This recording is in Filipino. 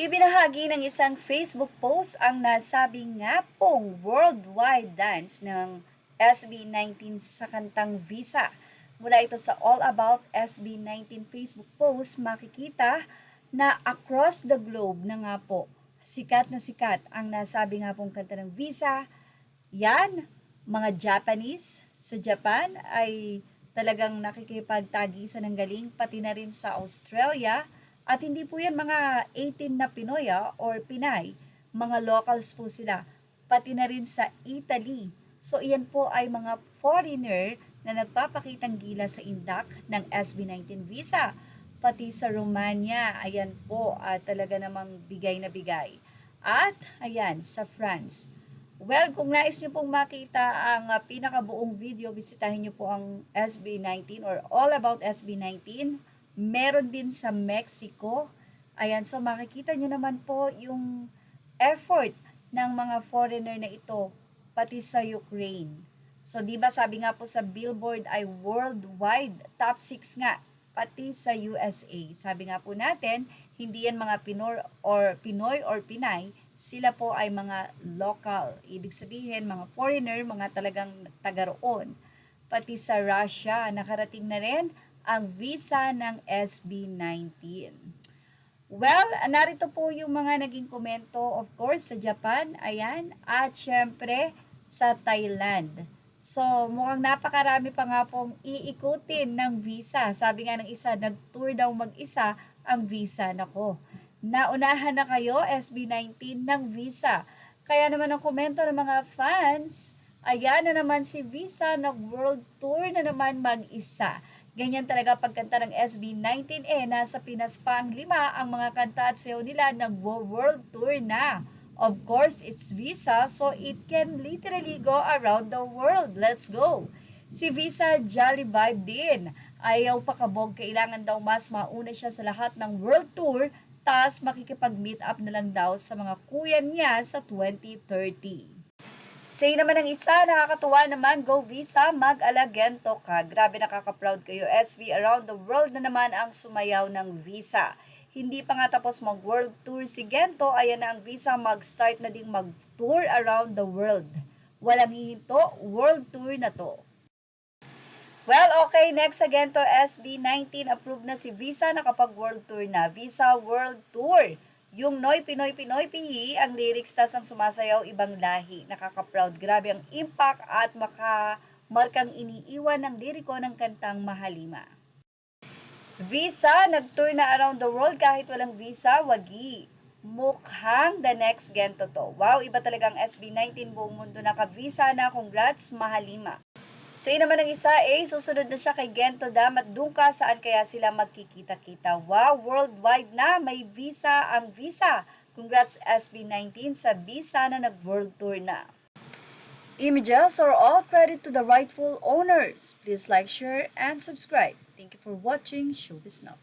Ibinahagi ng isang Facebook post ang nasabing nga pong worldwide dance ng SB19 sa kantang Visa. Mula ito sa All About SB19 Facebook post, makikita na across the globe na nga po, sikat na sikat ang nasabi nga pong kanta ng Visa. Yan, mga Japanese sa Japan ay talagang nakikipagtagisan ng galing, pati na rin sa Australia. At hindi po yan mga 18 na Pinoy or Pinay, mga locals po sila, pati na rin sa Italy. So iyan po ay mga foreigner na nagpapakitang gila sa indak ng SB19 visa. Pati sa Romania, ayan po, talaga namang bigay na bigay. At ayan, sa France. Well, kung nais nyo pong makita ang pinakabuong video, bisitahin nyo po ang SB19 or All About SB19. Meron din sa Mexico. Ayan, so makikita nyo naman po yung effort ng mga foreigner na ito, pati sa Ukraine. So, di ba sabi nga po sa Billboard ay worldwide top 6 nga, pati sa USA. Sabi nga po natin, hindi yan mga Pinoy or Pinay, sila po ay mga local. Ibig sabihin, mga foreigner, mga talagang taga roon. Pati sa Russia, nakarating na rin ang visa ng SB19. Well, narito po yung mga naging komento, of course, sa Japan, ayan, at syempre sa Thailand. So, mukhang napakarami pa nga pong iikutin ng visa. Sabi nga ng isa, nag-tour daw mag-isa ang visa. Nako, naunahan na kayo, SB19, ng visa. Kaya naman ang komento ng mga fans, ayan na naman si Visa, nag-world tour na naman mag-isa. Ganyan talaga pagkanta ng SB19, nasa Pinas pa ang 5 ang mga kanta at sayaw nila, nag-world tour na. Of course, it's Visa, so it can literally go around the world. Let's go! Si Visa, jolly vibe din. Ayaw pakabog, kailangan daw mas mauna siya sa lahat ng world tour, tas makikipag-meet up na lang daw sa mga kuya niya sa 2030. Say naman ng isa, nakakatuwa naman, go Visa, mag-alagento ka. Grabe, nakaka-proud kayo. SB, around the world na naman ang sumayaw ng Visa. Hindi pa nga tapos mag-world tour si Gento, ayan na ang Visa, mag-start na ding mag-tour around the world. Walang hihinto, world tour na to. Well, okay, next again to SB19, approved na si Visa, nakapag-world tour na. Visa World Tour. Yung Noy Pinoy Pinoy Piyi, ang lyrics tas ang sumasayaw ibang lahi. Nakaka-proud. Grabe ang impact at markang iniiwan ng liriko ng kantang Mahalima. Visa, nag-tour na around the world kahit walang visa, wagi. Mukhang the next Gento to. Wow, iba talagang SB19, buong mundo naka-visa na. Congrats, Mahalima. Say naman ng isa, susunod na siya kay Gento Dam at doon ka saan kaya sila magkikita-kita. Wow, worldwide na, may visa ang Visa. Congrats SB19 sa Visa na nag-world tour na. Images are all credit to the rightful owners. Please like, share, and subscribe. Thank you for watching Showbiz Now.